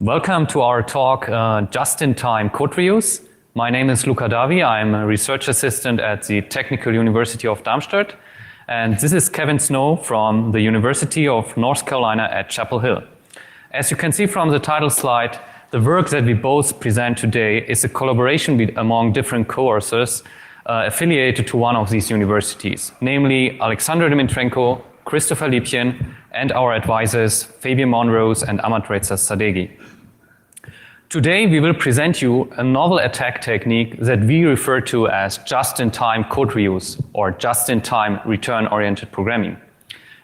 Welcome to our talk, Just-in-Time Code Reuse. My name is Luca Davi. I'm a research assistant at the Technical University of Darmstadt. And this is Kevin Snow from the University of North Carolina at Chapel Hill. As you can see from the title slide, the work that we both present today is a collaboration among different co-authors affiliated to one of these universities, namely Alexander Dmytrenko, Christopher Liebchen, and our advisors Fabian Monrose and Ahmad Reza Sadeghi. Today we will present you a novel attack technique that we refer to as just-in-time code reuse or just-in-time return-oriented programming.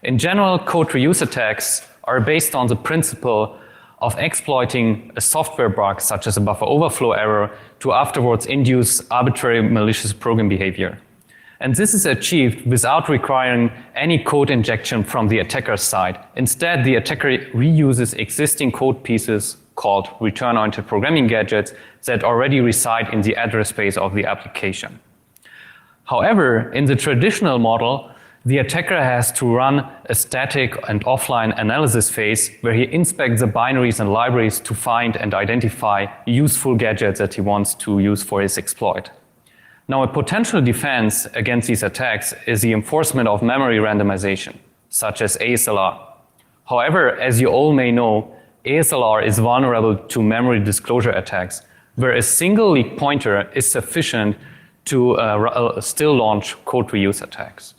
In general, code reuse attacks are based on the principle of exploiting a software bug such as a buffer overflow error to afterwards induce arbitrary malicious program behavior. And this is achieved without requiring any code injection from the attacker's side. Instead, the attacker reuses existing code pieces called return-oriented programming gadgets that already reside in the address space of the application. However, in the traditional model, the attacker has to run a static and offline analysis phase where he inspects the binaries and libraries to find and identify useful gadgets that he wants to use for his exploit. Now, a potential defense against these attacks is the enforcement of memory randomization, such as ASLR. However, as you all may know, ASLR is vulnerable to memory disclosure attacks, where a single leak pointer is sufficient to still launch code reuse attacks.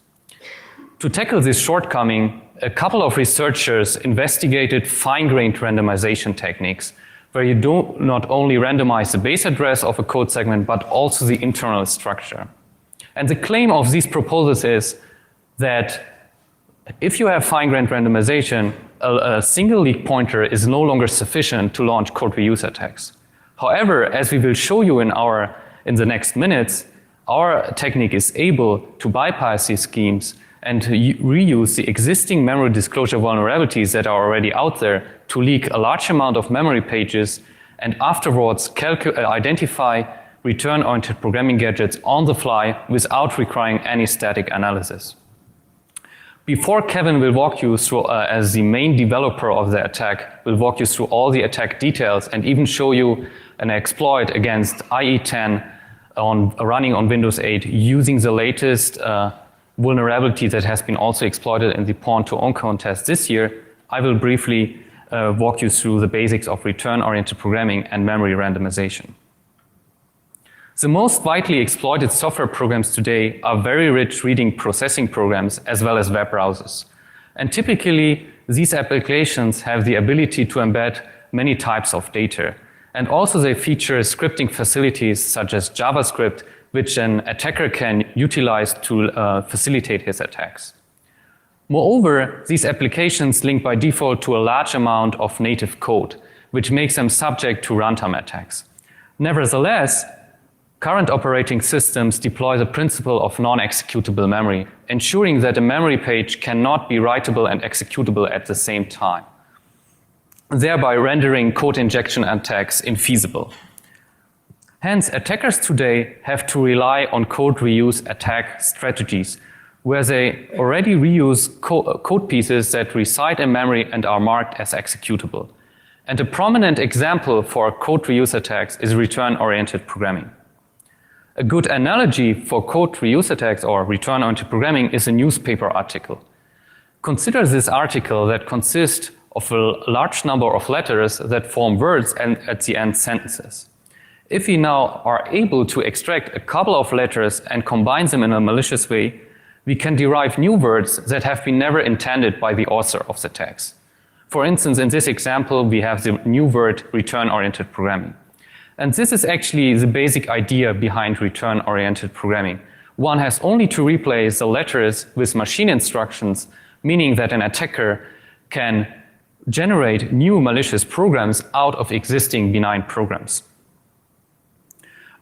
To tackle this shortcoming, a couple of researchers investigated fine-grained randomization techniques, where you do not only randomize the base address of a code segment, but also the internal structure. And the claim of these proposals is that if you have fine-grained randomization, a single leak pointer is no longer sufficient to launch code reuse attacks. However, as we will show you in the next minutes, our technique is able to bypass these schemes and to reuse the existing memory disclosure vulnerabilities that are already out there to leak a large amount of memory pages and afterwards identify return-oriented programming gadgets on the fly without requiring any static analysis. Before Kevin will walk you through, as the main developer of the attack, will walk you through all the attack details and even show you an exploit against IE10 running on Windows 8 using the latest vulnerability that has been also exploited in the Pawn2Own contest this year, I will briefly walk you through the basics of return-oriented programming and memory randomization. The most widely exploited software programs today are very rich reading processing programs as well as web browsers. And typically, these applications have the ability to embed many types of data. And also they feature scripting facilities such as JavaScript, which an attacker can utilize to facilitate his attacks. Moreover, these applications link by default to a large amount of native code, which makes them subject to runtime attacks. Nevertheless, current operating systems deploy the principle of non-executable memory, ensuring that a memory page cannot be writable and executable at the same time, thereby rendering code injection attacks infeasible. Hence, attackers today have to rely on code reuse attack strategies, where they already reuse code pieces that reside in memory and are marked as executable. And a prominent example for code reuse attacks is return-oriented programming. A good analogy for code reuse attacks or return-oriented programming is a newspaper article. Consider this article that consists of a large number of letters that form words and at the end sentences. If we now are able to extract a couple of letters and combine them in a malicious way, we can derive new words that have been never intended by the author of the text. For instance, in this example, we have the new word return-oriented programming. And this is actually the basic idea behind return-oriented programming. One has only to replace the letters with machine instructions, meaning that an attacker can generate new malicious programs out of existing benign programs.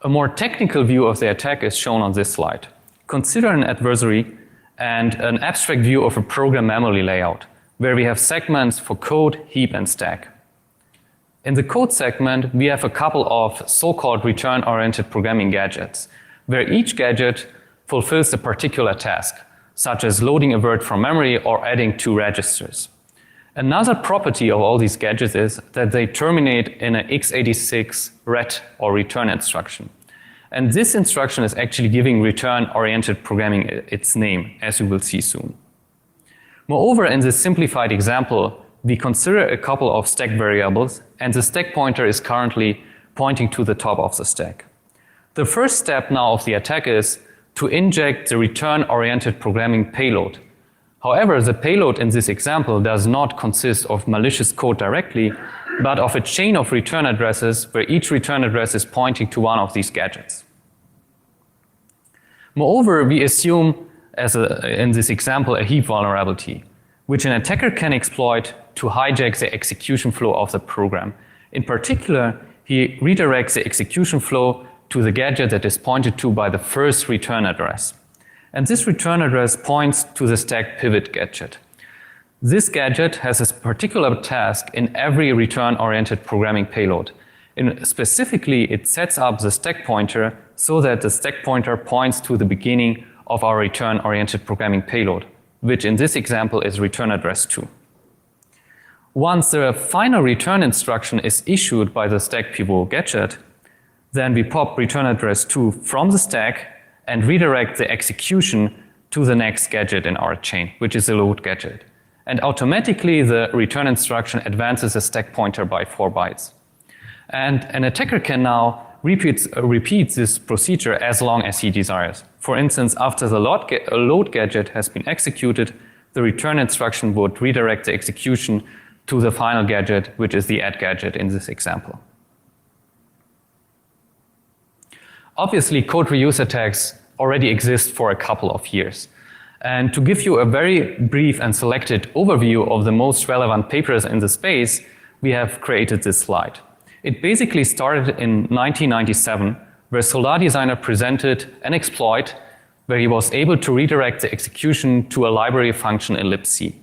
A more technical view of the attack is shown on this slide. Consider an adversary and an abstract view of a program memory layout, where we have segments for code, heap, and stack. In the code segment, we have a couple of so-called return-oriented programming gadgets, where each gadget fulfills a particular task, such as loading a word from memory or adding two registers. Another property of all these gadgets is that they terminate in an x86 ret or return instruction. And this instruction is actually giving return-oriented programming its name, as you will see soon. Moreover, in this simplified example, we consider a couple of stack variables, and the stack pointer is currently pointing to the top of the stack. The first step now of the attack is to inject the return-oriented programming payload. However, the payload in this example does not consist of malicious code directly, but of a chain of return addresses where each return address is pointing to one of these gadgets. Moreover, we assume, in this example, a heap vulnerability, which an attacker can exploit to hijack the execution flow of the program. In particular, he redirects the execution flow to the gadget that is pointed to by the first return address. And this return address points to the stack pivot gadget. This gadget has a particular task in every return-oriented programming payload. Specifically, it sets up the stack pointer so that the stack pointer points to the beginning of our return-oriented programming payload, which in this example is return address 2. Once the final return instruction is issued by the stack pivot gadget, then we pop return address 2 from the stack and redirect the execution to the next gadget in our chain, which is the load gadget. And automatically the return instruction advances the stack pointer by 4 bytes. And an attacker can now repeat this procedure as long as he desires. For instance, after the load gadget has been executed, the return instruction would redirect the execution to the final gadget, which is the add gadget in this example. Obviously, code reuse attacks already exist for a couple of years. And to give you a very brief and selected overview of the most relevant papers in the space, we have created this slide. It basically started in 1997, where Solar Designer presented an exploit where he was able to redirect the execution to a library function in libc.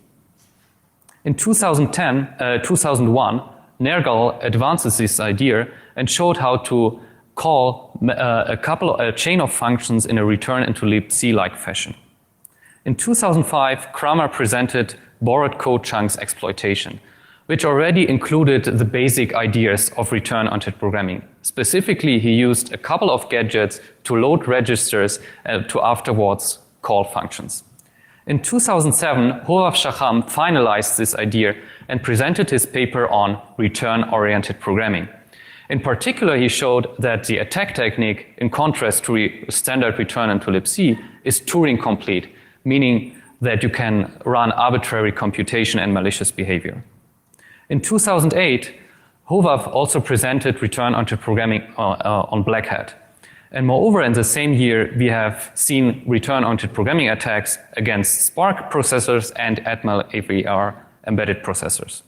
In 2001, Nergal advances this idea and showed how to call a chain of functions in a return into libc-like fashion. In 2005, Kramer presented borrowed code chunks exploitation, which already included the basic ideas of return-oriented programming. Specifically, he used a couple of gadgets to load registers to afterwards call functions. In 2007, Hovav Shacham finalized this idea and presented his paper on return-oriented programming. In particular, he showed that the attack technique, in contrast to standard return into libc, is Turing complete, meaning that you can run arbitrary computation and malicious behavior. In 2008, Hovav also presented return-oriented programming on Black Hat. And moreover, in the same year, we have seen return-oriented programming attacks against Spark processors and Atmel AVR embedded processors.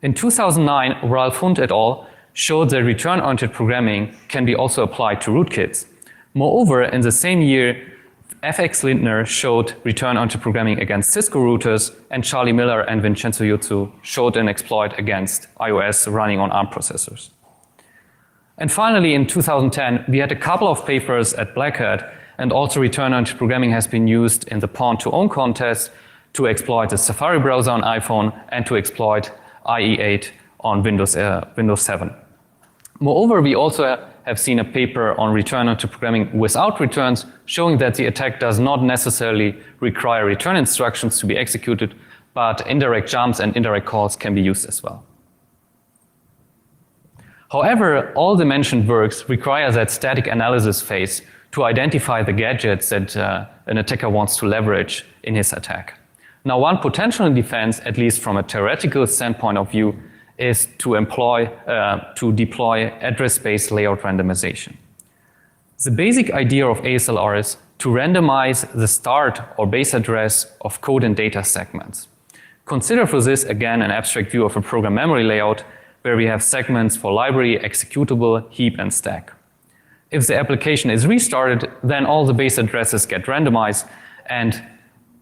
In 2009, Ralph Hund et al. Showed that return-oriented programming can be also applied to rootkits. Moreover, in the same year, FX Lindner showed return-oriented programming against Cisco routers, and Charlie Miller and Vincenzo Yuzzu showed an exploit against iOS running on ARM processors. And finally, in 2010, we had a couple of papers at Black Hat, and also return-oriented programming has been used in the Pawn2Own contest to exploit the Safari browser on iPhone and to exploit IE8 on Windows 7. Moreover, we also have seen a paper on return-oriented programming without returns, showing that the attack does not necessarily require return instructions to be executed, but indirect jumps and indirect calls can be used as well. However, all the mentioned works require that static analysis phase to identify the gadgets that an attacker wants to leverage in his attack. Now, one potential defense, at least from a theoretical standpoint of view, is to deploy address space layout randomization. The basic idea of ASLR is to randomize the start or base address of code and data segments. Consider for this, again, an abstract view of a program memory layout where we have segments for library, executable, heap, and stack. If the application is restarted, then all the base addresses get randomized, and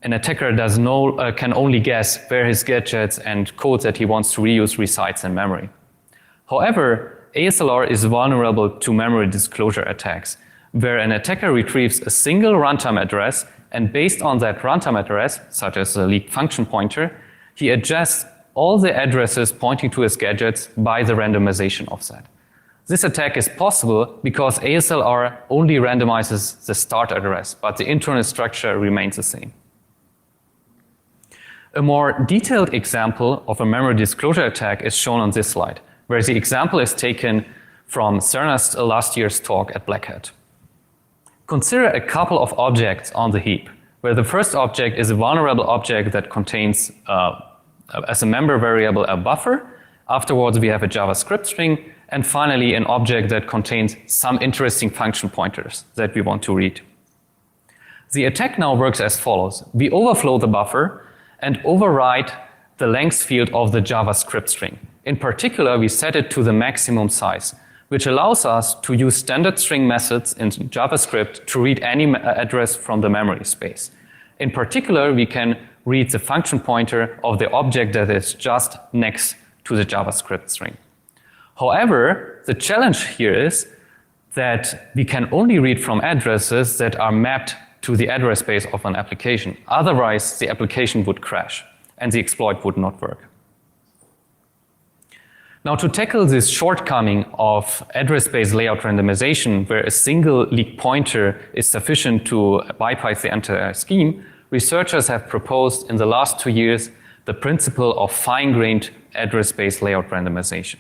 an attacker can only guess where his gadgets and code that he wants to reuse resides in memory. However, ASLR is vulnerable to memory disclosure attacks, where an attacker retrieves a single runtime address, and based on that runtime address, such as a leaked function pointer, he adjusts all the addresses pointing to its gadgets by the randomization offset. This attack is possible because ASLR only randomizes the start address, but the internal structure remains the same. A more detailed example of a memory disclosure attack is shown on this slide, where the example is taken from Cerna's last year's talk at Black Hat. Consider a couple of objects on the heap, where the first object is a vulnerable object that contains, as a member variable, a buffer. Afterwards, we have a JavaScript string, and finally, an object that contains some interesting function pointers that we want to read. The attack now works as follows. We overflow the buffer and override the length field of the JavaScript string. In particular, we set it to the maximum size, which allows us to use standard string methods in JavaScript to read any address from the memory space. In particular, we can read the function pointer of the object that is just next to the JavaScript string. However, the challenge here is that we can only read from addresses that are mapped to the address space of an application. Otherwise, the application would crash and the exploit would not work. Now, to tackle this shortcoming of address space layout randomization, where a single leak pointer is sufficient to bypass the entire scheme, researchers have proposed in the last 2 years the principle of fine-grained address space layout randomization.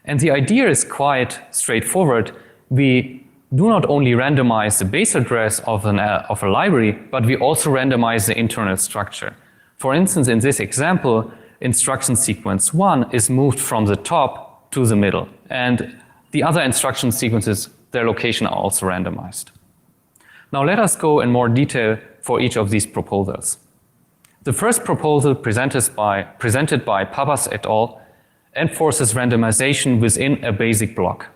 And the idea is quite straightforward. We do not only randomize the base address of a library, but we also randomize the internal structure. For instance, in this example, instruction sequence 1 is moved from the top to the middle, and the other instruction sequences, their location are also randomized. Now let us go in more detail for each of these proposals. The first proposal presented by Pabas et al. Enforces randomization within a basic block.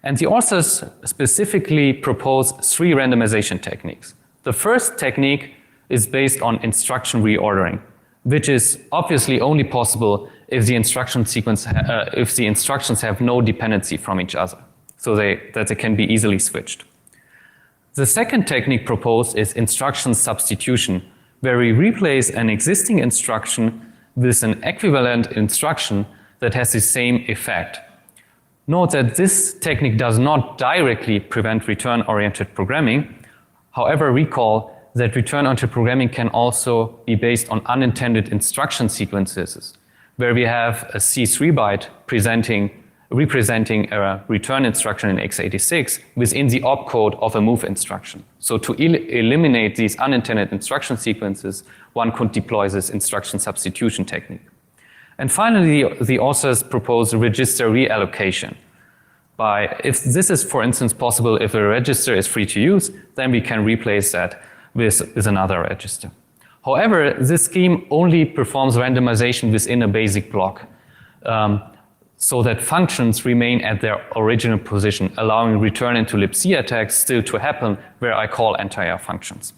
And the authors specifically propose 3 randomization techniques. The first technique is based on instruction reordering, which is obviously only possible if the instruction sequence, if the instructions have no dependency from each other, so that they can be easily switched. The second technique proposed is instruction substitution, where we replace an existing instruction with an equivalent instruction that has the same effect. Note that this technique does not directly prevent return-oriented programming. However, recall that return-oriented programming can also be based on unintended instruction sequences, where we have a C3 byte representing a return instruction in x86 within the opcode of a move instruction. So to eliminate these unintended instruction sequences, one could deploy this instruction substitution technique. And finally, the authors propose register reallocation. If this is, for instance, possible if a register is free to use, then we can replace that with another register. However, this scheme only performs randomization within a basic block, so that functions remain at their original position, allowing return into libc attacks still to happen where I call entire functions.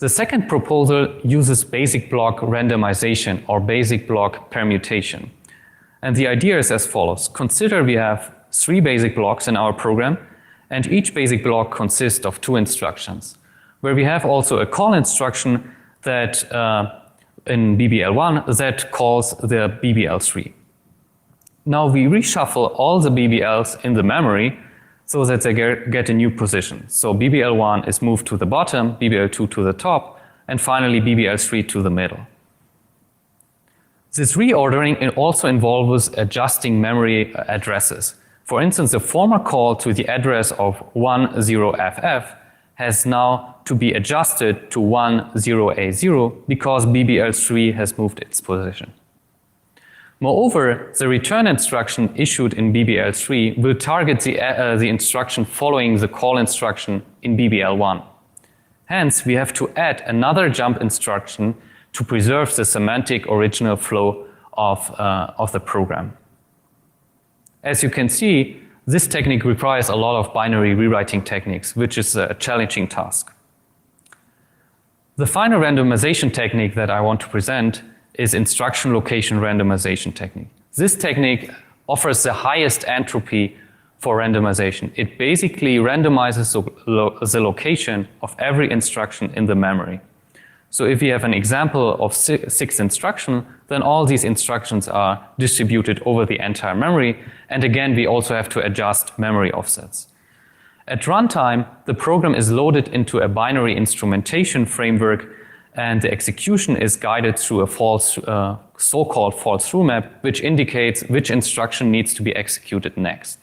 The second proposal uses basic block randomization or basic block permutation. And the idea is as follows. Consider we have 3 basic blocks in our program, and each basic block consists of 2 instructions, where we have also a call instruction that in BBL1 that calls the BBL3. Now we reshuffle all the BBLs in the memory so that they get a new position. So BBL1 is moved to the bottom, BBL2 to the top, and finally BBL3 to the middle. This reordering also involves adjusting memory addresses. For instance, the former call to the address of 10FF has now to be adjusted to 10A0 because BBL3 has moved its position. Moreover, the return instruction issued in BBL3 will target the instruction following the call instruction in BBL1. Hence, we have to add another jump instruction to preserve the semantic original flow of the program. As you can see, this technique requires a lot of binary rewriting techniques, which is a challenging task. The final randomization technique that I want to present is instruction location randomization technique. This technique offers the highest entropy for randomization. It basically randomizes the location of every instruction in the memory. So if we have an example of 6 instructions, then all these instructions are distributed over the entire memory. And again, we also have to adjust memory offsets. At runtime, the program is loaded into a binary instrumentation framework, and the execution is guided through a so-called fall-through map, which indicates which instruction needs to be executed next.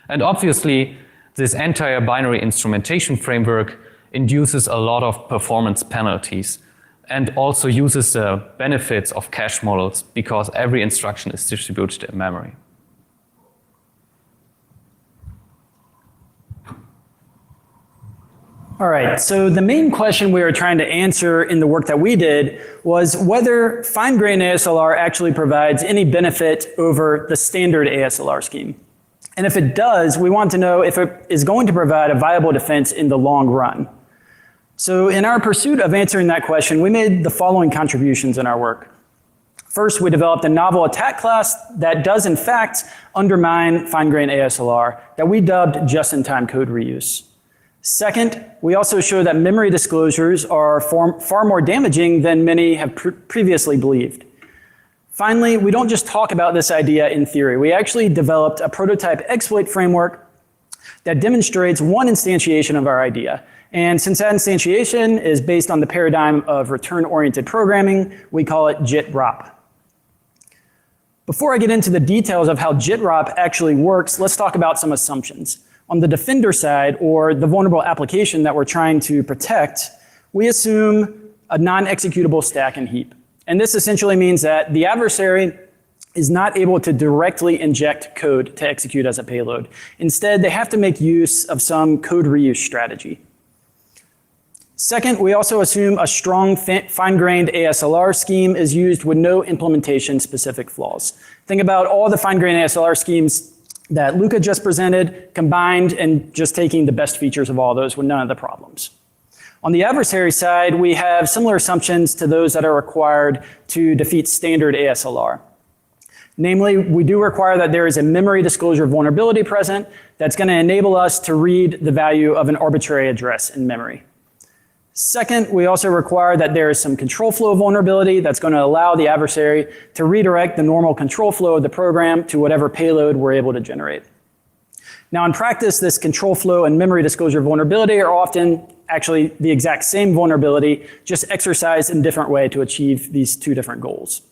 And obviously, this entire binary instrumentation framework induces a lot of performance penalties and also uses the benefits of cache models because every instruction is distributed in memory. All right, so the main question we were trying to answer in the work that we did was whether fine-grained ASLR actually provides any benefit over the standard ASLR scheme. And if it does, we want to know if it is going to provide a viable defense in the long run. So in our pursuit of answering that question, we made the following contributions in our work. First, we developed a novel attack class that does in fact undermine fine-grained ASLR that we dubbed just-in-time code reuse. Second, we also show that memory disclosures are far more damaging than many have previously believed. Finally, we don't just talk about this idea in theory. We actually developed a prototype exploit framework that demonstrates one instantiation of our idea. And since that instantiation is based on the paradigm of return-oriented programming, we call it JIT-ROP. Before I get into the details of how JIT-ROP actually works, let's talk about some assumptions. On the defender side, or the vulnerable application that we're trying to protect, we assume a non-executable stack and heap. And this essentially means that the adversary is not able to directly inject code to execute as a payload. Instead, they have to make use of some code reuse strategy. Second, we also assume a strong fine-grained ASLR scheme is used with no implementation-specific flaws. Think about all the fine-grained ASLR schemes that Luca just presented, combined and just taking the best features of all those with none of the problems. On the adversary side, we have similar assumptions to those that are required to defeat standard ASLR. Namely, we do require that there is a memory disclosure vulnerability present that's going to enable us to read the value of an arbitrary address in memory. Second, we also require that there is some control flow vulnerability that's going to allow the adversary to redirect the normal control flow of the program to whatever payload we're able to generate. Now in practice, this control flow and memory disclosure vulnerability are often actually the exact same vulnerability, just exercised in a different way to achieve these two different goals.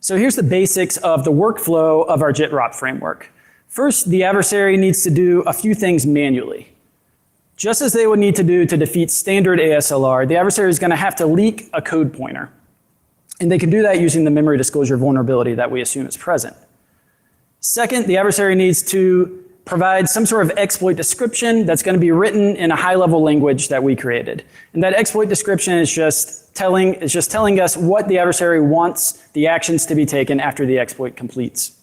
So here's the basics of the workflow of our JIT-ROP framework. First, the adversary needs to do a few things manually. Just as they would need to do to defeat standard ASLR, the adversary is going to have to leak a code pointer. And they can do that using the memory disclosure vulnerability that we assume is present. Second, the adversary needs to provide some sort of exploit description that's going to be written in a high-level language that we created. And that exploit description is just telling us what the adversary wants the actions to be taken after the exploit completes.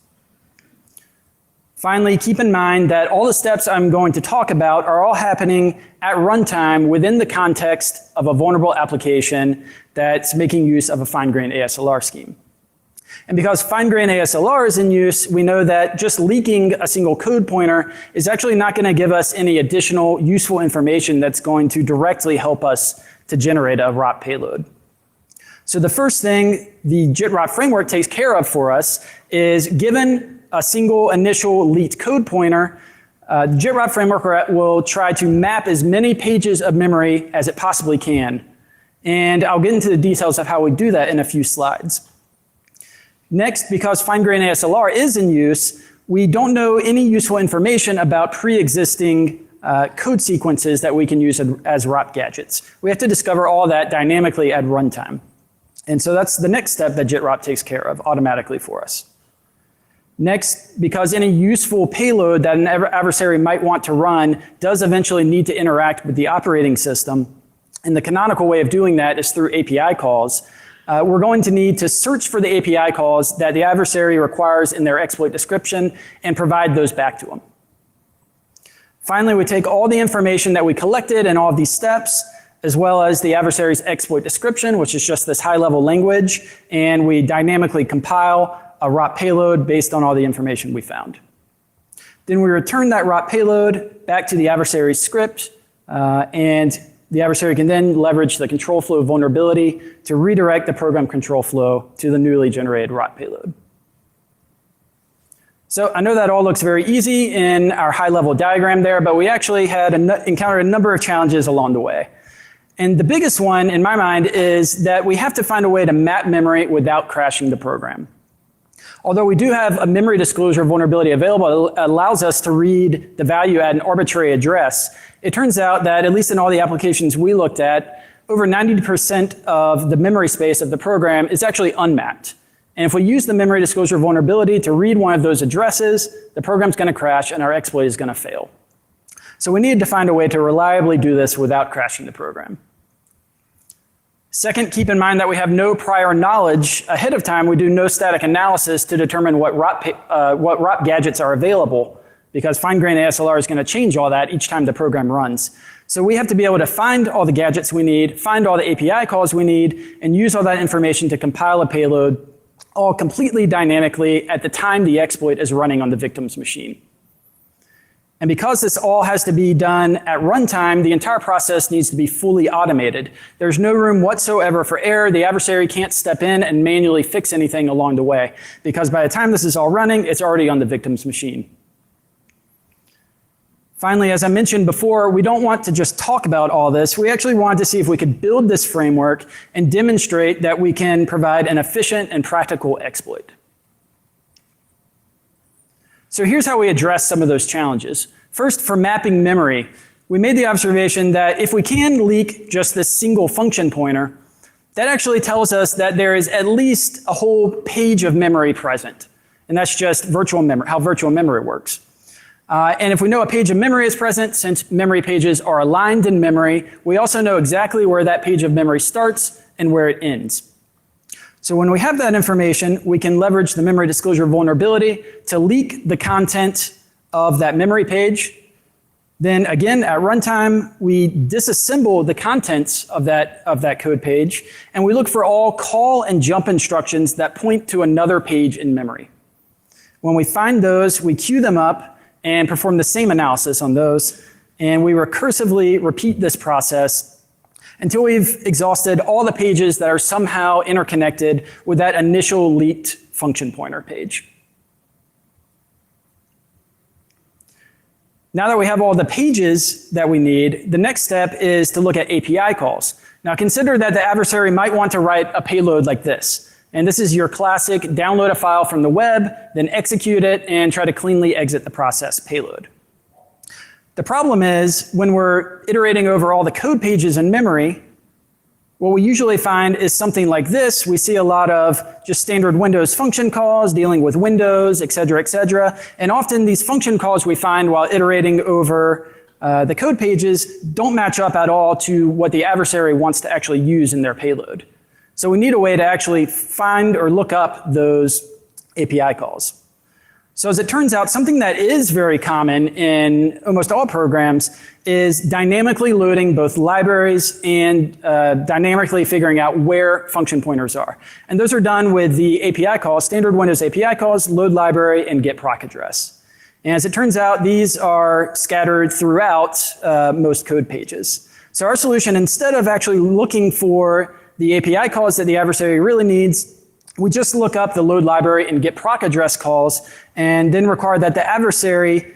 Finally, keep in mind that all the steps I'm going to talk about are all happening at runtime within the context of a vulnerable application that's making use of a fine-grained ASLR scheme. And because fine-grained ASLR is in use, we know that just leaking a single code pointer is actually not going to give us any additional useful information that's going to directly help us to generate a ROP payload. So the first thing the JIT-ROP framework takes care of for us is, given a single initial leaked code pointer, the JIT-ROP framework will try to map as many pages of memory as it possibly can. And I'll get into the details of how we do that in a few slides. Next, because fine-grained ASLR is in use, we don't know any useful information about pre-existing code sequences that we can use as ROP gadgets. We have to discover all that dynamically at runtime. And so that's the next step that JIT-ROP takes care of automatically for us. Next, because any useful payload that an adversary might want to run does eventually need to interact with the operating system, and the canonical way of doing that is through API calls, we're going to need to search for the API calls that the adversary requires in their exploit description and provide those back to them. Finally, we take all the information that we collected in all of these steps, as well as the adversary's exploit description, which is just this high-level language, and we dynamically compile a ROP payload based on all the information we found. Then we return that ROP payload back to the adversary's script, and the adversary can then leverage the control flow vulnerability to redirect the program control flow to the newly generated ROT payload. So I know that all looks very easy in our high-level diagram there, but we actually had encountered a number of challenges along the way. And the biggest one, in my mind, is that we have to find a way to map memory without crashing the program. Although we do have a memory disclosure vulnerability available, it allows us to read the value at an arbitrary address. It turns out that, at least in all the applications we looked at, over 90% of the memory space of the program is actually unmapped. And if we use the memory disclosure vulnerability to read one of those addresses, the program's going to crash and our exploit is going to fail. So we needed to find a way to reliably do this without crashing the program. Second, keep in mind that we have no prior knowledge. Ahead of time, we do no static analysis to determine what ROT gadgets are available, because fine-grained ASLR is going to change all that each time the program runs. So we have to be able to find all the gadgets we need, find all the API calls we need, and use all that information to compile a payload all completely dynamically at the time the exploit is running on the victim's machine. And because this all has to be done at runtime, the entire process needs to be fully automated. There's no room whatsoever for error. The adversary can't step in and manually fix anything along the way, because by the time this is all running, it's already on the victim's machine. Finally, as I mentioned before, we don't want to just talk about all this. We actually wanted to see if we could build this framework and demonstrate that we can provide an efficient and practical exploit. So here's how we address some of those challenges. First, for mapping memory, we made the observation that if we can leak just this single function pointer, that actually tells us that there is at least a whole page of memory present. And that's just virtual memory, how virtual memory works. And if we know a page of memory is present, since memory pages are aligned in memory, we also know exactly where that page of memory starts and where it ends. So when we have that information, we can leverage the memory disclosure vulnerability to leak the content of that memory page. Then again, at runtime, we disassemble the contents of that code page, and we look for all call and jump instructions that point to another page in memory. When we find those, we queue them up and perform the same analysis on those. And we recursively repeat this process until we've exhausted all the pages that are somehow interconnected with that initial leaked function pointer page. Now that we have all the pages that we need, the next step is to look at API calls. Now consider that the adversary might want to write a payload like this. And this is your classic download a file from the web, then execute it, and try to cleanly exit the process payload. The problem is, when we're iterating over all the code pages in memory, what we usually find is something like this. We see a lot of just standard Windows function calls dealing with Windows, et cetera, and often these function calls we find while iterating over the code pages don't match up at all to what the adversary wants to actually use in their payload. So we need a way to actually find or look up those API calls. So as it turns out, something that is very common in almost all programs is dynamically loading both libraries and dynamically figuring out where function pointers are. And those are done with the API calls, standard Windows API calls, load library, and get proc address. And as it turns out, these are scattered throughout most code pages. So our solution, instead of actually looking for the API calls that the adversary really needs, we just look up the load library and get proc address calls, and then require that the adversary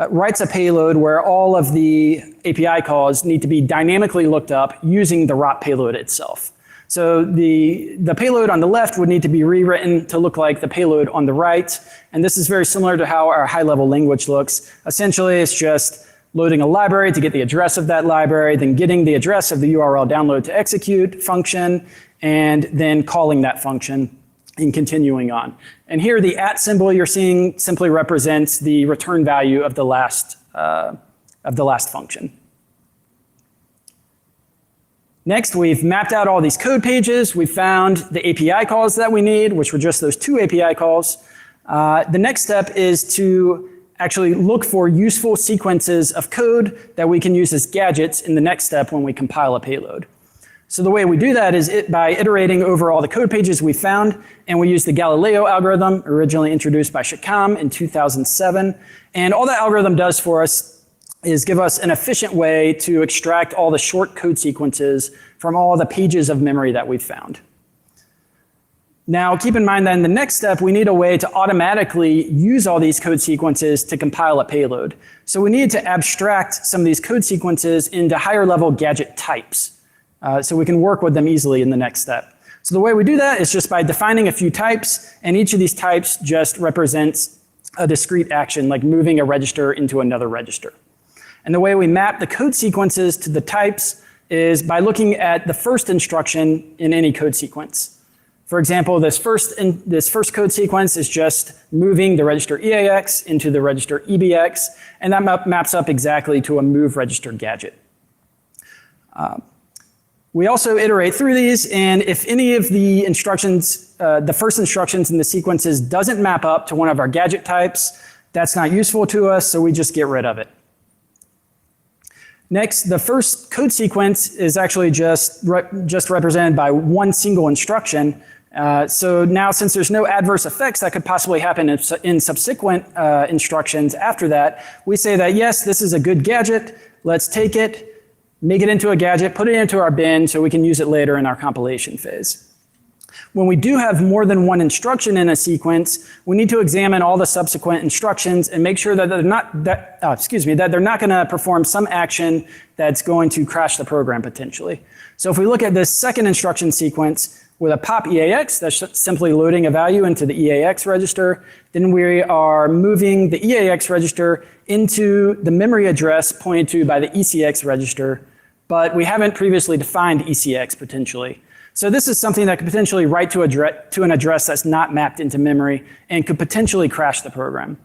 writes a payload where all of the API calls need to be dynamically looked up using the ROT payload itself. So the payload on the left would need to be rewritten to look like the payload on the right, and this is very similar to how our high-level language looks. Essentially, it's just loading a library to get the address of that library, then getting the address of the URL download to execute function, and then calling that function and continuing on. And here the @ symbol you're seeing simply represents the return value of the last function. Next, we've mapped out all these code pages. We found the API calls that we need, which were just those 2 API calls. The next step is to actually look for useful sequences of code that we can use as gadgets in the next step when we compile a payload. So the way we do that is by iterating over all the code pages we found, and we use the Galileo algorithm, originally introduced by Shikam in 2007. And all that algorithm does for us is give us an efficient way to extract all the short code sequences from all the pages of memory that we've found. Now, keep in mind that in the next step, we need a way to automatically use all these code sequences to compile a payload. So we need to abstract some of these code sequences into higher level gadget types, so we can work with them easily in the next step. So the way we do that is just by defining a few types, and each of these types just represents a discrete action, like moving a register into another register. And the way we map the code sequences to the types is by looking at the first instruction in any code sequence. For example, this first code sequence is just moving the register EAX into the register EBX, and that maps up exactly to a move register gadget. We also iterate through these, and if any of the instructions, the first instructions in the sequences doesn't map up to one of our gadget types, that's not useful to us, so we just get rid of it. Next, the first code sequence is actually just represented by one single instruction. So now, since there's no adverse effects that could possibly happen in subsequent instructions after that, we say that yes, this is a good gadget. Let's take it, make it into a gadget, put it into our bin so we can use it later in our compilation phase. When we do have more than one instruction in a sequence, we need to examine all the subsequent instructions and make sure that they're not going to perform some action that's going to crash the program potentially. So if we look at this second instruction sequence with a pop EAX, that's simply loading a value into the EAX register, then we are moving the EAX register into the memory address pointed to by the ECX register, but we haven't previously defined ECX potentially. So this is something that could potentially write to an address that's not mapped into memory and could potentially crash the program.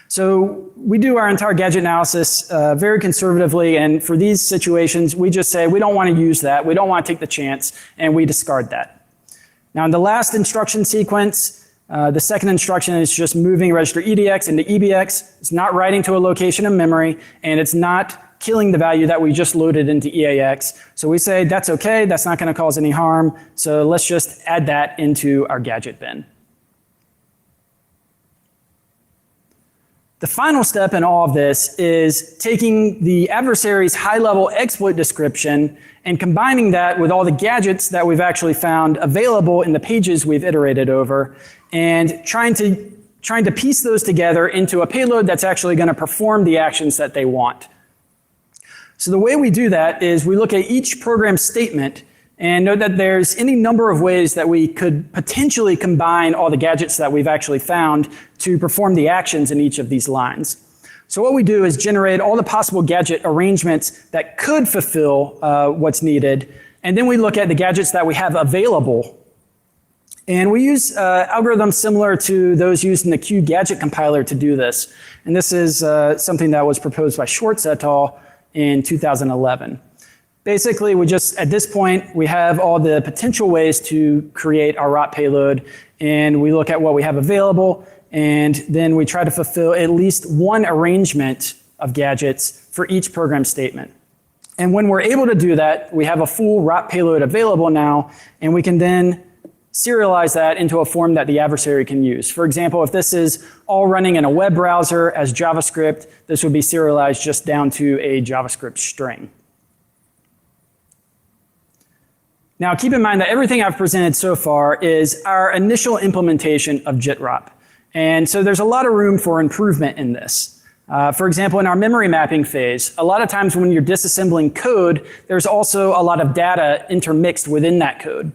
So we do our entire gadget analysis very conservatively, and for these situations, we just say we don't want to use that, we don't want to take the chance, and we discard that. Now in the last instruction sequence, the second instruction is just moving register EDX into EBX. It's not writing to a location in memory, and it's not killing the value that we just loaded into EAX. So we say that's okay, that's not going to cause any harm, so let's just add that into our gadget bin. The final step in all of this is taking the adversary's high-level exploit description and combining that with all the gadgets that we've actually found available in the pages we've iterated over, and trying to piece those together into a payload that's actually going to perform the actions that they want. So the way we do that is we look at each program statement and note that there's any number of ways that we could potentially combine all the gadgets that we've actually found to perform the actions in each of these lines. So what we do is generate all the possible gadget arrangements that could fulfill what's needed, and then we look at the gadgets that we have available. And we use algorithms similar to those used in the Q gadget compiler to do this. And this is something that was proposed by Schwartz et al. In 2011. Basically, at this point, we have all the potential ways to create our ROT payload, and we look at what we have available, and then we try to fulfill at least one arrangement of gadgets for each program statement. And when we're able to do that, we have a full ROT payload available now, and we can then serialize that into a form that the adversary can use. For example, if this is all running in a web browser as JavaScript, this would be serialized just down to a JavaScript string. Now keep in mind that everything I've presented so far is our initial implementation of JIT-ROP. And so there's a lot of room for improvement in this. For example, in our memory mapping phase, a lot of times when you're disassembling code, there's also a lot of data intermixed within that code.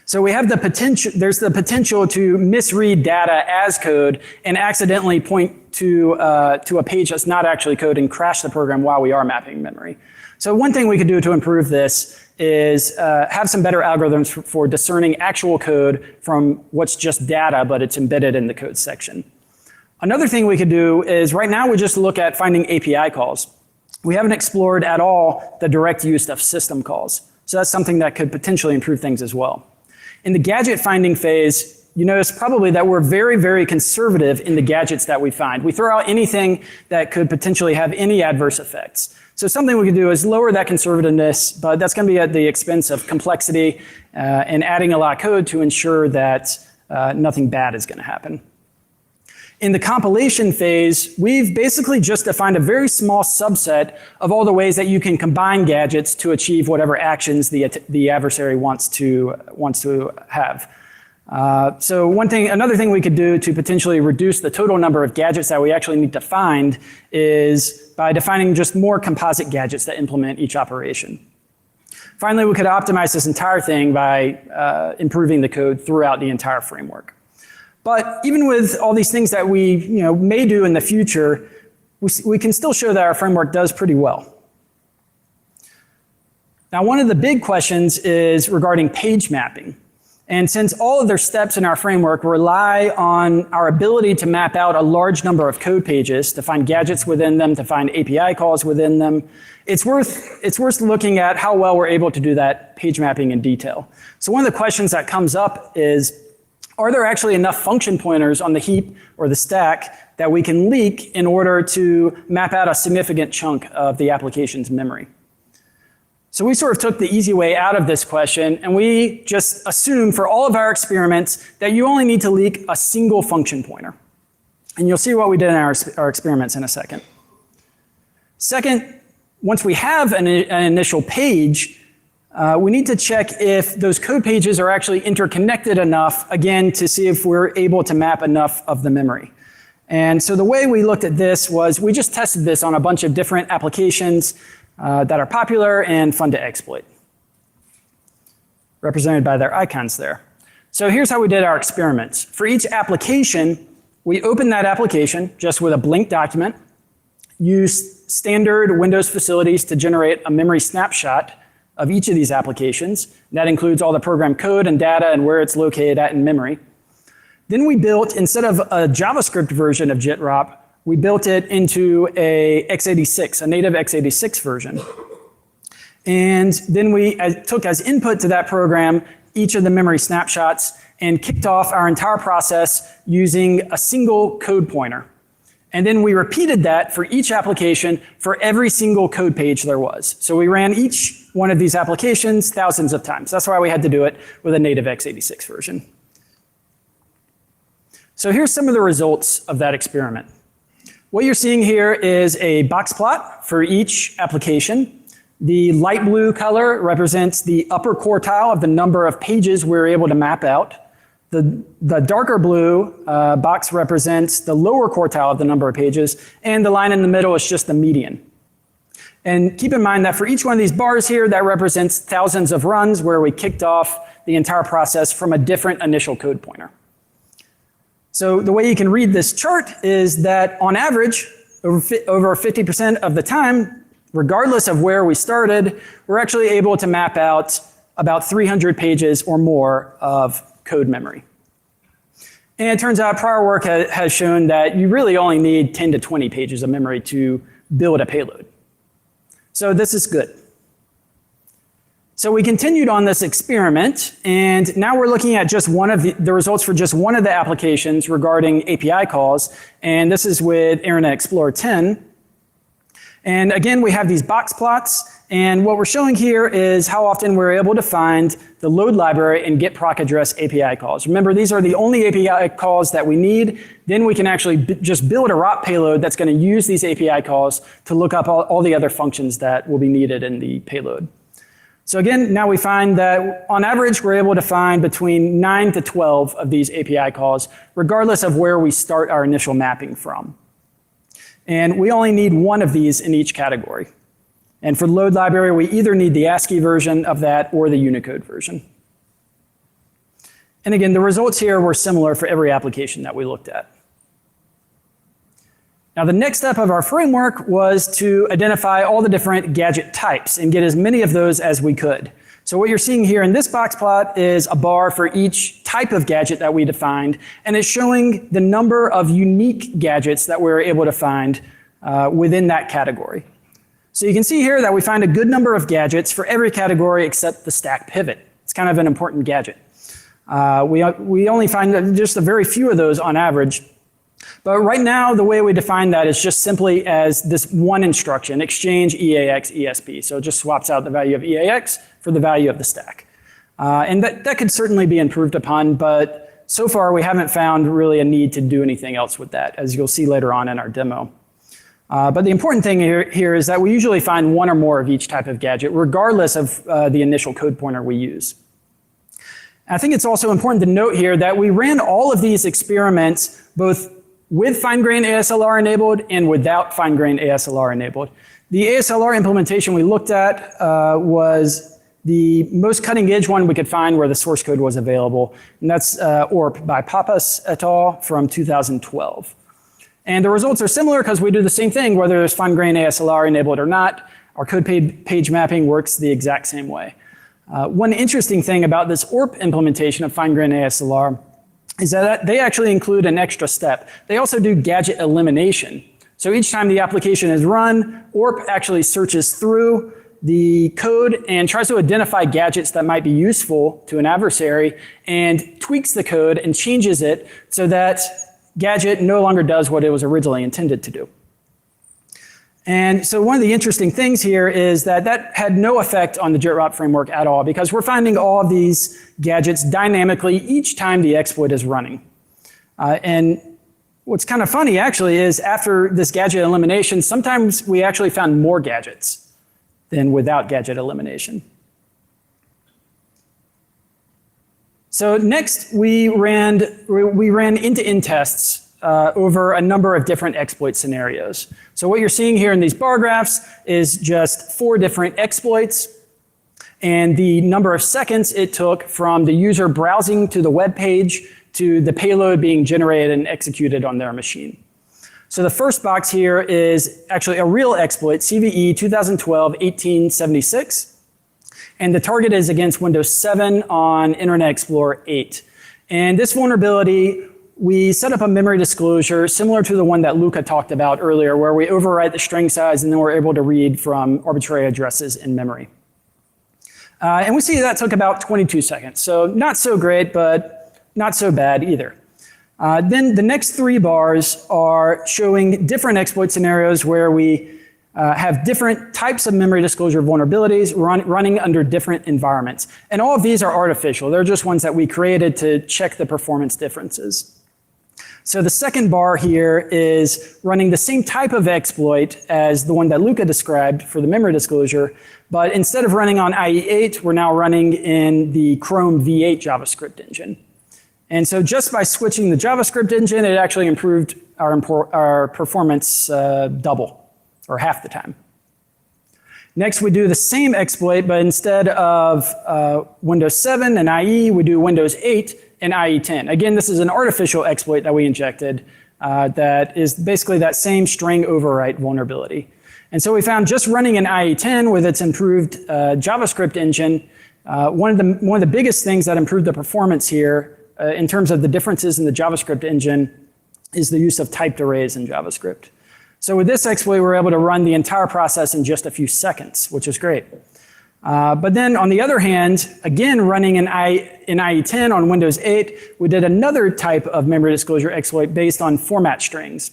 So we have there's the potential to misread data as code and accidentally point to a page that's not actually code and crash the program while we are mapping memory. So one thing we could do to improve this is have some better algorithms for discerning actual code from what's just data, but it's embedded in the code section. Another thing we could do is right now we just look at finding API calls. We haven't explored at all the direct use of system calls. So that's something that could potentially improve things as well. In the gadget finding phase, you notice probably that we're very, very conservative in the gadgets that we find. We throw out anything that could potentially have any adverse effects. So something we can do is lower that conservativeness, but that's going to be at the expense of complexity and adding a lot of code to ensure that nothing bad is going to happen. In the compilation phase, we've basically just defined a very small subset of all the ways that you can combine gadgets to achieve whatever actions the adversary wants to have. So another thing we could do to potentially reduce the total number of gadgets that we actually need to find is by defining just more composite gadgets that implement each operation. Finally, we could optimize this entire thing by improving the code throughout the entire framework. But even with all these things that we may do in the future, we can still show that our framework does pretty well. Now, one of the big questions is regarding page mapping. And since all of their steps in our framework rely on our ability to map out a large number of code pages, to find gadgets within them, to find API calls within them, it's worth looking at how well we're able to do that page mapping in detail. So one of the questions that comes up is, are there actually enough function pointers on the heap or the stack that we can leak in order to map out a significant chunk of the application's memory? So we sort of took the easy way out of this question, and we just assumed for all of our experiments that you only need to leak a single function pointer. And you'll see what we did in our experiments in a second. Second, once we have an initial page, we need to check if those code pages are actually interconnected enough, again, to see if we're able to map enough of the memory. And so the way we looked at this was we just tested this on a bunch of different applications that are popular and fun to exploit, represented by their icons there. So here's how we did our experiments. For each application, we opened that application just with a blank document, used standard Windows facilities to generate a memory snapshot of each of these applications. That includes all the program code and data and where it's located at in memory. Then we built, instead of a JavaScript version of JIT-ROP, we built it into a x86, a native x86 version. And then we took as input to that program each of the memory snapshots and kicked off our entire process using a single code pointer. And then we repeated that for each application for every single code page there was. So we ran each one of these applications thousands of times. That's why we had to do it with a native x86 version. So here's some of the results of that experiment. What you're seeing here is a box plot for each application. The light blue color represents the upper quartile of the number of pages we're able to map out. The darker blue box represents the lower quartile of the number of pages, and the line in the middle is just the median. And keep in mind that for each one of these bars here, that represents thousands of runs where we kicked off the entire process from a different initial code pointer. So the way you can read this chart is that on average, over 50% of the time, regardless of where we started, we're actually able to map out about 300 pages or more of code memory. And it turns out prior work has shown that you really only need 10 to 20 pages of memory to build a payload. So this is good. So we continued on this experiment, and now we're looking at just one of the results for just one of the applications regarding API calls, and this is with Internet Explorer 10. And again, we have these box plots, and what we're showing here is how often we're able to find the load library and get proc address API calls. Remember, these are the only API calls that we need. Then we can actually just build a ROP payload that's going to use these API calls to look up all the other functions that will be needed in the payload. So again, now we find that on average, we're able to find between 9 to 12 of these API calls, regardless of where we start our initial mapping from. And we only need one of these in each category. And for the load library, we either need the ASCII version of that or the Unicode version. And again, the results here were similar for every application that we looked at. Now, the next step of our framework was to identify all the different gadget types and get as many of those as we could. So what you're seeing here in this box plot is a bar for each type of gadget that we defined, and it's showing the number of unique gadgets that we're able to find within that category. So you can see here that we find a good number of gadgets for every category except the stack pivot. It's kind of an important gadget. We only find just a very few of those on average. But right now, the way we define that is just simply as this one instruction, exchange EAX ESP. So it just swaps out the value of EAX for the value of the stack. And that could certainly be improved upon, but so far we haven't found really a need to do anything else with that, as you'll see later on in our demo. But the important thing here is that we usually find one or more of each type of gadget, regardless of the initial code pointer we use. I think it's also important to note here that we ran all of these experiments both with fine-grained ASLR enabled and without fine-grained ASLR enabled. The ASLR implementation we looked at was the most cutting-edge one we could find where the source code was available, and that's ORP by Pappas et al. From 2012. And the results are similar because we do the same thing whether there's fine-grained ASLR enabled or not. Our code page mapping works the exact same way. One interesting thing about this ORP implementation of fine-grained ASLR is that they actually include an extra step. They also do gadget elimination. So each time the application is run, ORP actually searches through the code and tries to identify gadgets that might be useful to an adversary and tweaks the code and changes it so that gadget no longer does what it was originally intended to do. And so one of the interesting things here is that that had no effect on the JIT-ROP framework at all because we're finding all of these gadgets dynamically each time the exploit is running. And what's kind of funny actually is after this gadget elimination, sometimes we actually found more gadgets than without gadget elimination. So next we ran end-to-end tests over a number of different exploit scenarios. So what you're seeing here in these bar graphs is just 4 different exploits and the number of seconds it took from the user browsing to the web page to the payload being generated and executed on their machine. So the first box here is actually a real exploit, CVE 2012-1876. And the target is against Windows 7 on Internet Explorer 8. And this vulnerability, we set up a memory disclosure similar to the one that Luca talked about earlier, where we overwrite the string size and then we're able to read from arbitrary addresses in memory. And we see that took about 22 seconds. So not so great, but not so bad either. Then the next 3 bars are showing different exploit scenarios where we have different types of memory disclosure vulnerabilities running under different environments. And all of these are artificial. They're just ones that we created to check the performance differences. So the second bar here is running the same type of exploit as the one that Luca described for the memory disclosure, but instead of running on IE8, we're now running in the Chrome V8 JavaScript engine. And so just by switching the JavaScript engine, it actually improved our performance double, or half the time. Next, we do the same exploit, but instead of Windows 7 and IE, we do Windows 8 and IE10. Again, this is an artificial exploit that we injected that is basically that same string overwrite vulnerability. And so we found just running in IE10 with its improved JavaScript engine, one of the biggest things that improved the performance here in terms of the differences in the JavaScript engine is the use of typed arrays in JavaScript. So with this exploit, we're able to run the entire process in just a few seconds, which is great. But then on the other hand, again, running in IE10 on Windows 8, we did another type of memory disclosure exploit based on format strings.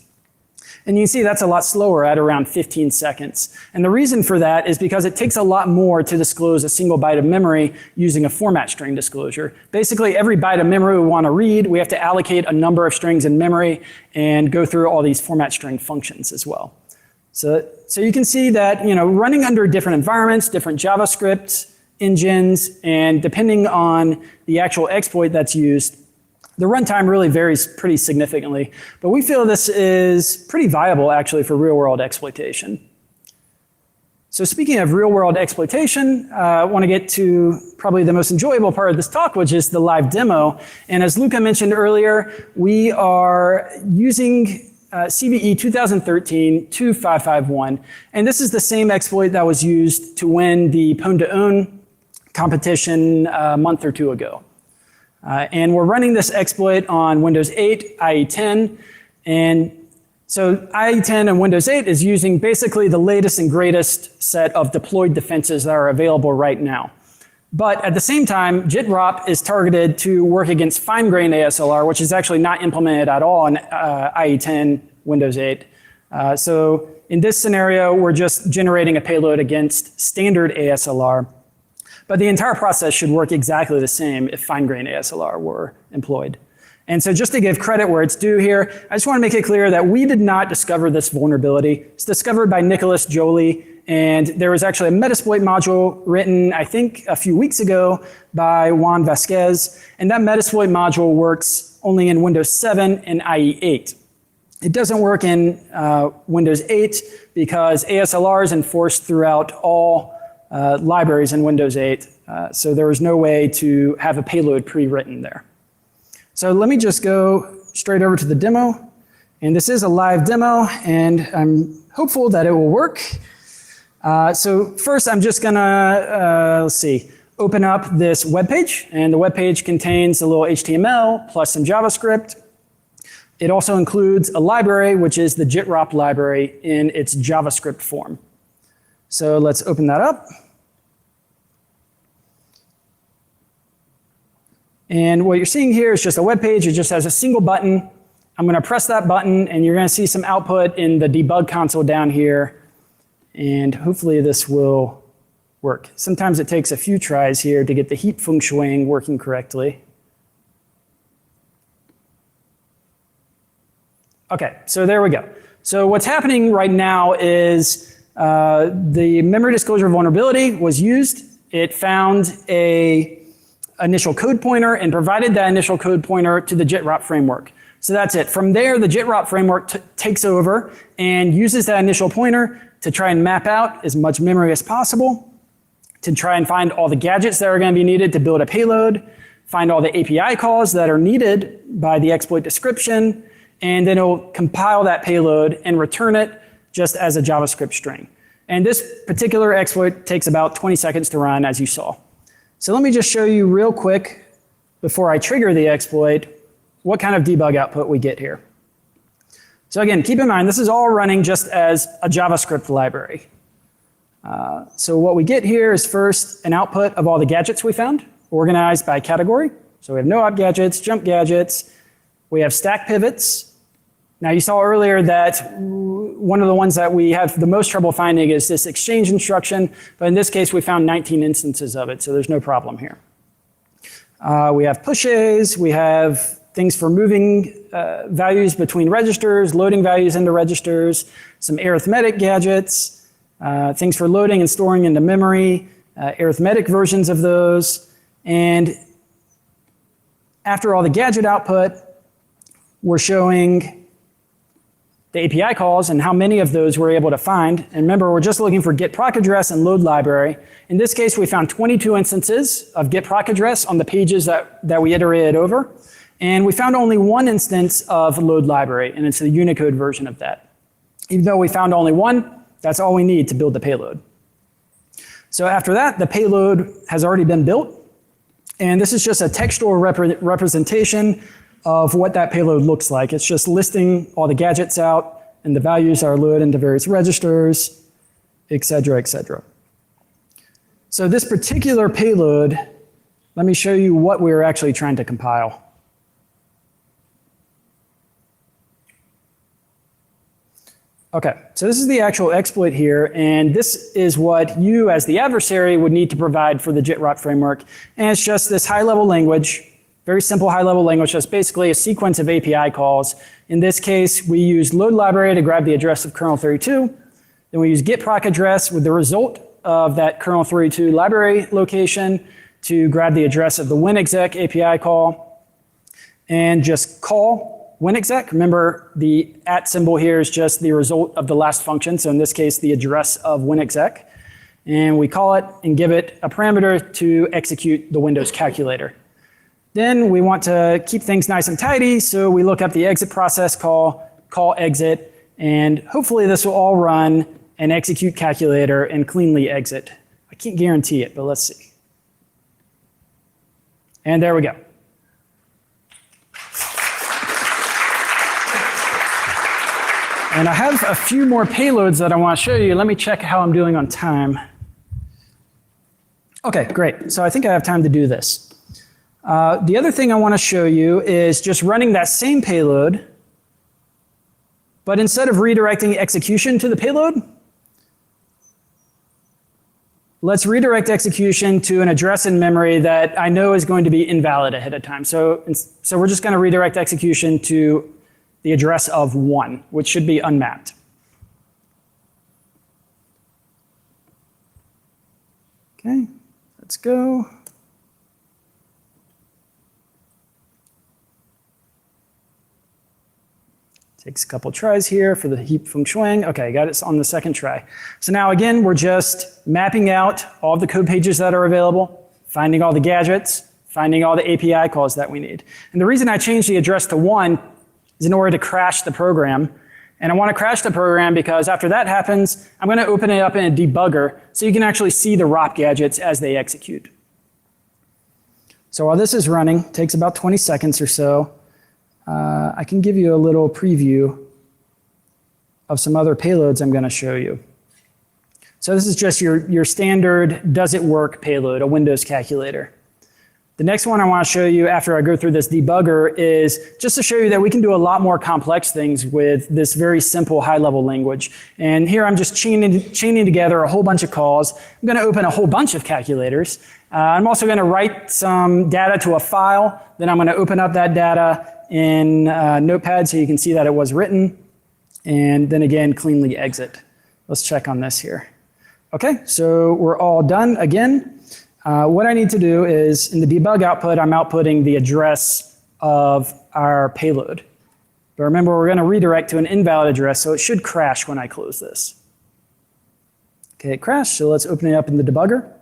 And you can see that's a lot slower at around 15 seconds. And the reason for that is because it takes a lot more to disclose a single byte of memory using a format string disclosure. Basically, every byte of memory we want to read, we have to allocate a number of strings in memory and go through all these format string functions as well. So you can see that running under different environments, different JavaScript engines, and depending on the actual exploit that's used, the runtime really varies pretty significantly. But we feel this is pretty viable actually for real-world exploitation. So speaking of real-world exploitation, I want to get to probably the most enjoyable part of this talk, which is the live demo. And as Luca mentioned earlier, we are using CVE 2013-2551. And this is the same exploit that was used to win the Pwn2Own competition a month or 2 ago. And we're running this exploit on Windows 8, IE10. And so IE10 and Windows 8 is using basically the latest and greatest set of deployed defenses that are available right now. But at the same time, JIT-ROP is targeted to work against fine-grained ASLR, which is actually not implemented at all in IE10, Windows 8. So in this scenario, we're just generating a payload against standard ASLR. But the entire process should work exactly the same if fine-grained ASLR were employed. And so just to give credit where it's due here, I just want to make it clear that we did not discover this vulnerability. It's discovered by Nicholas Joly, and there was actually a Metasploit module written, I think, a few weeks ago by Juan Vasquez, and that Metasploit module works only in Windows 7 and IE 8. It doesn't work in Windows 8 because ASLR is enforced throughout all libraries in Windows 8, so there was no way to have a payload pre-written there. So let me just go straight over to the demo. And this is a live demo, and I'm hopeful that it will work. So first, I'm just gonna, open up this web page. And the web page contains a little HTML plus some JavaScript. It also includes a library, which is the JITROP library in its JavaScript form. So let's open that up. And what you're seeing here is just a web page. It just has a single button. I'm going to press that button, and you're going to see some output in the debug console down here. And hopefully this will work. Sometimes it takes a few tries here to get the heap feng shuiing working correctly. OK, so there we go. So what's happening right now is the memory disclosure vulnerability was used. It found a initial code pointer and provided that initial code pointer to the JITROP framework. So that's it. From there, the JITROP framework takes over and uses that initial pointer to try and map out as much memory as possible, to try and find all the gadgets that are going to be needed to build a payload, find all the API calls that are needed by the exploit description, and then it'll compile that payload and return it just as a JavaScript string. And this particular exploit takes about 20 seconds to run, as you saw. So let me just show you real quick, before I trigger the exploit, what kind of debug output we get here. So again, keep in mind, this is all running just as a JavaScript library. So what we get here is first an output of all the gadgets we found, organized by category. So we have no-op gadgets, jump gadgets. We have stack pivots. Now you saw earlier that one of the ones that we have the most trouble finding is this exchange instruction, but in this case we found 19 instances of it, so there's no problem here. We have pushes, we have things for moving values between registers, loading values into registers, some arithmetic gadgets, things for loading and storing into memory, arithmetic versions of those, and after all the gadget output, we're showing the API calls and how many of those we're able to find. And remember, we're just looking for get proc address and load library. In this case, we found 22 instances of get proc address on the pages that we iterated over. And we found only one instance of load library, and it's the Unicode version of that. Even though we found only one, that's all we need to build the payload. So after that, the payload has already been built. And this is just a textual representation of what that payload looks like. It's just listing all the gadgets out, and the values are loaded into various registers, et cetera, et cetera. So this particular payload, let me show you what we're actually trying to compile. Okay, so this is the actual exploit here, and this is what you as the adversary would need to provide for the JITROP framework. And it's just this high-level language, very simple high-level language, that's basically a sequence of API calls. In this case, we use load library to grab the address of kernel 32. Then we use get proc address with the result of that kernel 32 library location to grab the address of the winexec API call and just call winexec. Remember, the @ symbol here is just the result of the last function. So in this case, the address of winexec. And we call it and give it a parameter to execute the Windows calculator. Then we want to keep things nice and tidy, so we look up the exit process call exit, and hopefully this will all run and execute calculator and cleanly exit. I can't guarantee it, but let's see. And there we go. And I have a few more payloads that I want to show you. Let me check how I'm doing on time. Okay, great. So I think I have time to do this. The other thing I want to show you is just running that same payload, but instead of redirecting execution to the payload, let's redirect execution to an address in memory that I know is going to be invalid ahead of time. So we're just going to redirect execution to the address of 1, which should be unmapped. Okay, let's go. Takes a couple tries here for the heap feng shuang. Okay, got it on the second try. So now again, we're just mapping out all of the code pages that are available, finding all the gadgets, finding all the API calls that we need. And the reason I changed the address to 1 is in order to crash the program. And I want to crash the program because after that happens, I'm going to open it up in a debugger so you can actually see the ROP gadgets as they execute. So while this is running, it takes about 20 seconds or so. I can give you a little preview of some other payloads I'm going to show you. So this is just your standard does it work payload, a Windows calculator. The next one I want to show you after I go through this debugger is just to show you that we can do a lot more complex things with this very simple high-level language. And here I'm just chaining together a whole bunch of calls. I'm going to open a whole bunch of calculators. I'm also going to write some data to a file. Then I'm going to open up that data in Notepad so you can see that it was written. And then again, cleanly exit. Let's check on this here. Okay, so we're all done again. What I need to do is in the debug output, I'm outputting the address of our payload. But remember, we're going to redirect to an invalid address, so it should crash when I close this. Okay, it crashed, so let's open it up in the debugger.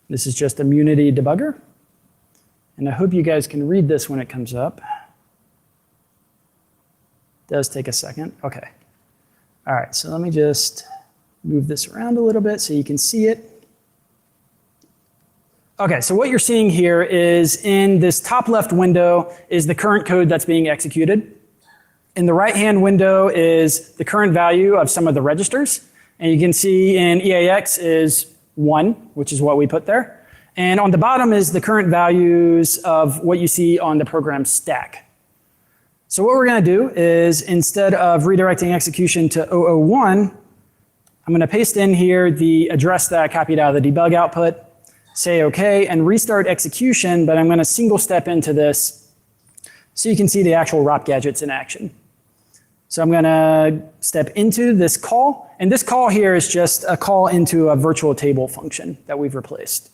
This is just Immunity debugger. And I hope you guys can read this when it comes up. It does take a second. Okay. All right, so let me just move this around a little bit so you can see it. Okay, so what you're seeing here is in this top left window is the current code that's being executed. In the right-hand window is the current value of some of the registers. And you can see in EAX is 1, which is what we put there. And on the bottom is the current values of what you see on the program stack. So what we're going to do is instead of redirecting execution to 001, I'm going to paste in here the address that I copied out of the debug output, say OK, and restart execution, but I'm going to single step into this so you can see the actual ROP gadgets in action. So I'm going to step into this call, and this call here is just a call into a virtual table function that we've replaced.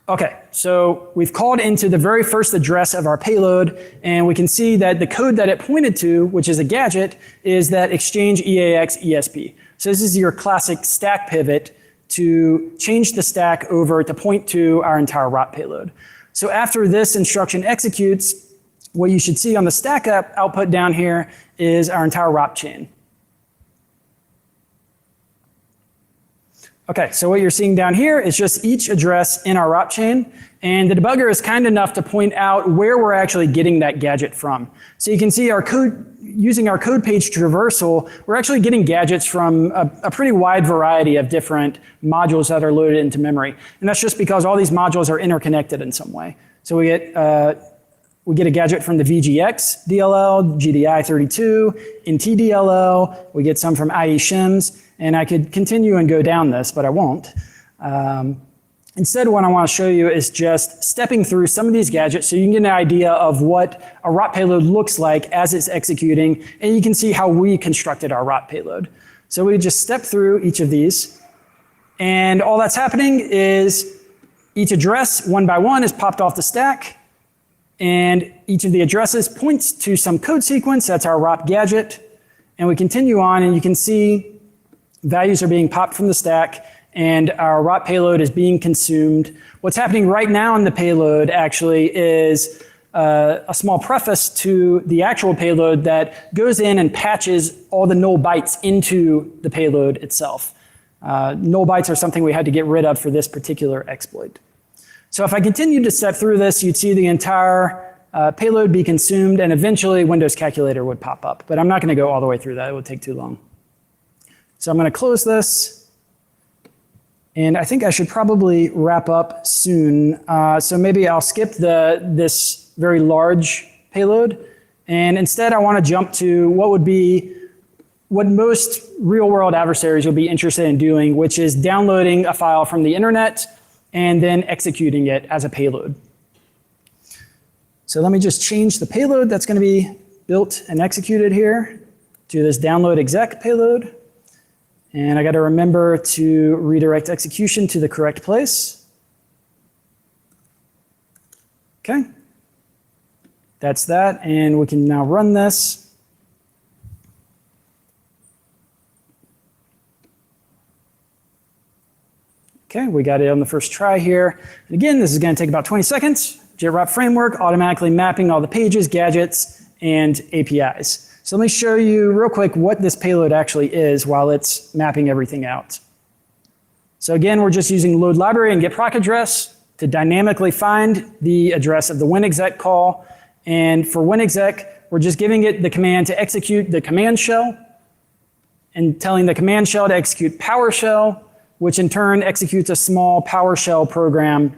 Okay, so we've called into the very first address of our payload, and we can see that the code that it pointed to, which is a gadget, is that exchange EAX ESP. So this is your classic stack pivot to change the stack over to point to our entire ROP payload. So after this instruction executes, what you should see on the stack output down here is our entire ROP chain. Okay, so what you're seeing down here is just each address in our ROP chain, and the debugger is kind enough to point out where we're actually getting that gadget from. So you can see our code, using our code page traversal, we're actually getting gadgets from a pretty wide variety of different modules that are loaded into memory. And that's just because all these modules are interconnected in some way. So we get a gadget from the VGX DLL, GDI32, NT DLL, we get some from IE shims, and I could continue and go down this, but I won't. Instead, what I want to show you is just stepping through some of these gadgets so you can get an idea of what a ROP payload looks like as it's executing, and you can see how we constructed our ROP payload. So we just step through each of these, and all that's happening is each address, one by one, is popped off the stack, and each of the addresses points to some code sequence. That's our ROP gadget, and we continue on, and you can see values are being popped from the stack, and our ROP payload is being consumed. What's happening right now in the payload actually is a small preface to the actual payload that goes in and patches all the null bytes into the payload itself. Null bytes are something we had to get rid of for this particular exploit. So if I continue to step through this, you'd see the entire payload be consumed, and eventually Windows Calculator would pop up. But I'm not going to go all the way through that. It would take too long. So I'm going to close this, and I think I should probably wrap up soon. So maybe I'll skip this very large payload, and instead I want to jump to what would be what most real-world adversaries will be interested in doing, which is downloading a file from the internet and then executing it as a payload. So let me just change the payload that's going to be built and executed here to this download exec payload. And I got to remember to redirect execution to the correct place. Okay. That's that, and we can now run this. Okay, we got it on the first try here. And again, this is going to take about 20 seconds. JWrap framework automatically mapping all the pages, gadgets, and APIs. So let me show you real quick what this payload actually is while it's mapping everything out. So again, we're just using load library and get proc address to dynamically find the address of the winexec call. And for winexec, we're just giving it the command to execute the command shell and telling the command shell to execute PowerShell, which in turn executes a small PowerShell program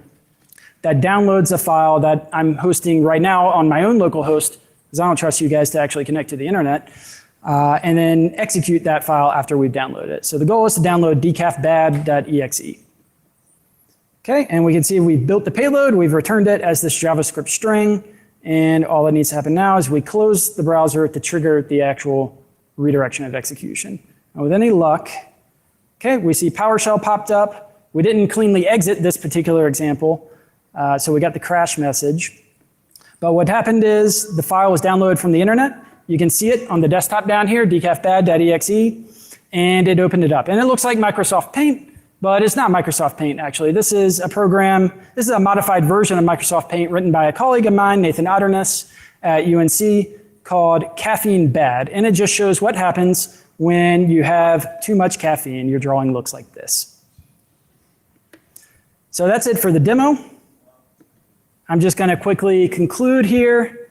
that downloads a file that I'm hosting right now on my own local host, because I don't trust you guys to actually connect to the internet, and then execute that file after we've downloaded it. So the goal is to download decafbad.exe. Okay, and we can see we've built the payload, we've returned it as this JavaScript string, and all that needs to happen now is we close the browser to trigger the actual redirection of execution. And with any luck, okay, we see PowerShell popped up. We didn't cleanly exit this particular example, so we got the crash message. But what happened is the file was downloaded from the internet. You can see it on the desktop down here, decafbad.exe, and it opened it up. And it looks like Microsoft Paint, but it's not Microsoft Paint, actually. This is a program, this is a modified version of Microsoft Paint written by a colleague of mine, Nathan Otterness at UNC, called Caffeine Bad. And it just shows what happens when you have too much caffeine. Your drawing looks like this. So that's it for the demo. I'm just going to quickly conclude here.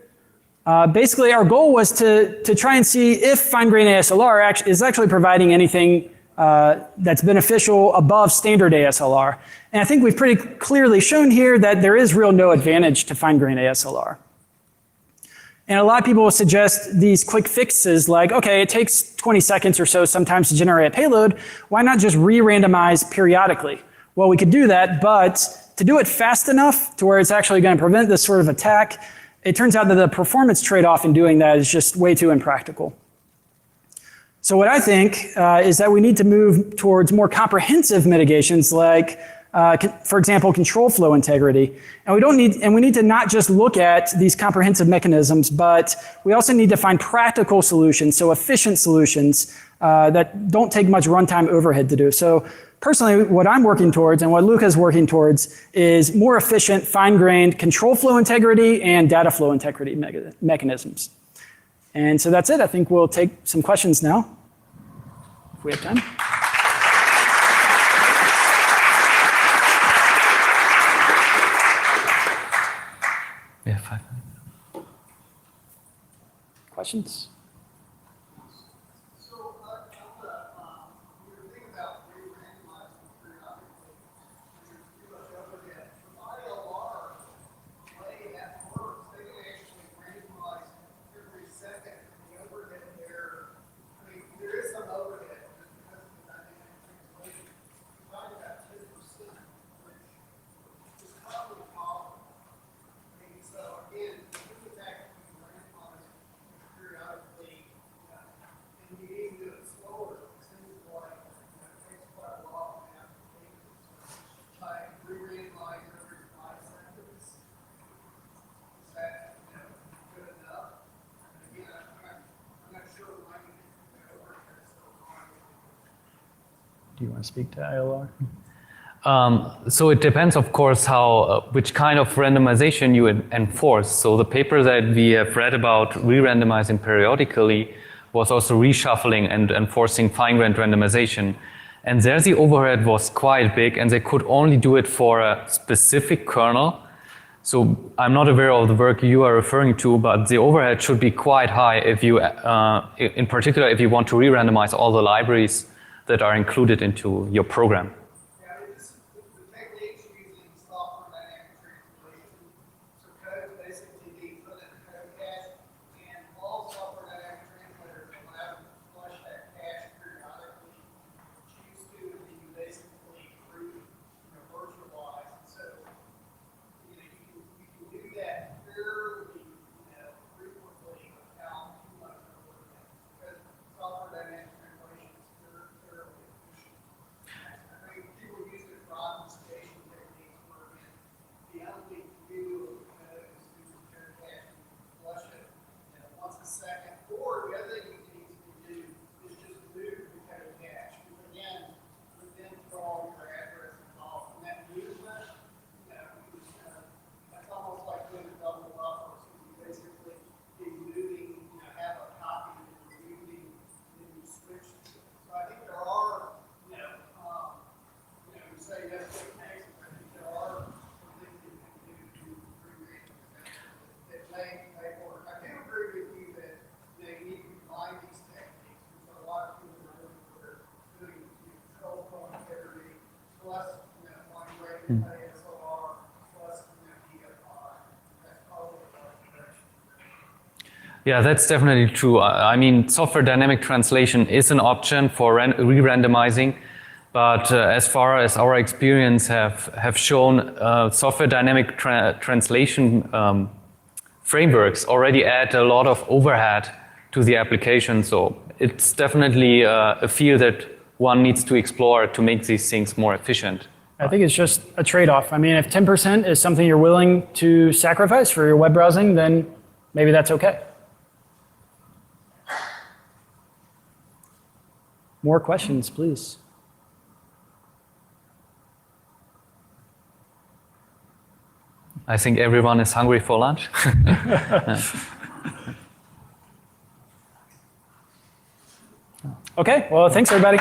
Basically, our goal was to try and see if fine-grained ASLR is actually providing anything that's beneficial above standard ASLR. And I think we've pretty clearly shown here that there is real no advantage to fine-grained ASLR. And a lot of people will suggest these quick fixes like, okay, it takes 20 seconds or so sometimes to generate a payload. Why not just re-randomize periodically? Well, we could do that, but to do it fast enough to where it's actually going to prevent this sort of attack, it turns out that the performance trade-off in doing that is just way too impractical. So what I think is that we need to move towards more comprehensive mitigations like, for example, control flow integrity. And we need to not just look at these comprehensive mechanisms, but we also need to find practical solutions, so efficient solutions that don't take much runtime overhead to do. So personally, what I'm working towards and what Luca is working towards is more efficient, fine-grained control flow integrity and data flow integrity mechanisms. And so that's it. I think we'll take some questions now, if we have time. Yeah, 5 minutes. Questions? Do you want to speak to ILR? So it depends, of course, which kind of randomization you enforce. So the paper that we have read about re-randomizing periodically was also reshuffling and enforcing fine-grained randomization. And there the overhead was quite big, and they could only do it for a specific kernel. So I'm not aware of the work you are referring to, but the overhead should be quite high if you, in particular, if you want to re-randomize all the libraries that are included into your program. Yeah, that's definitely true. I mean, software dynamic translation is an option for re-randomizing, but as far as our experience have shown, software dynamic translation frameworks already add a lot of overhead to the application. So it's definitely a field that one needs to explore to make these things more efficient. I think it's just a trade-off. I mean, if 10% is something you're willing to sacrifice for your web browsing, then maybe that's okay. More questions, please. I think everyone is hungry for lunch. Okay, well, thanks everybody.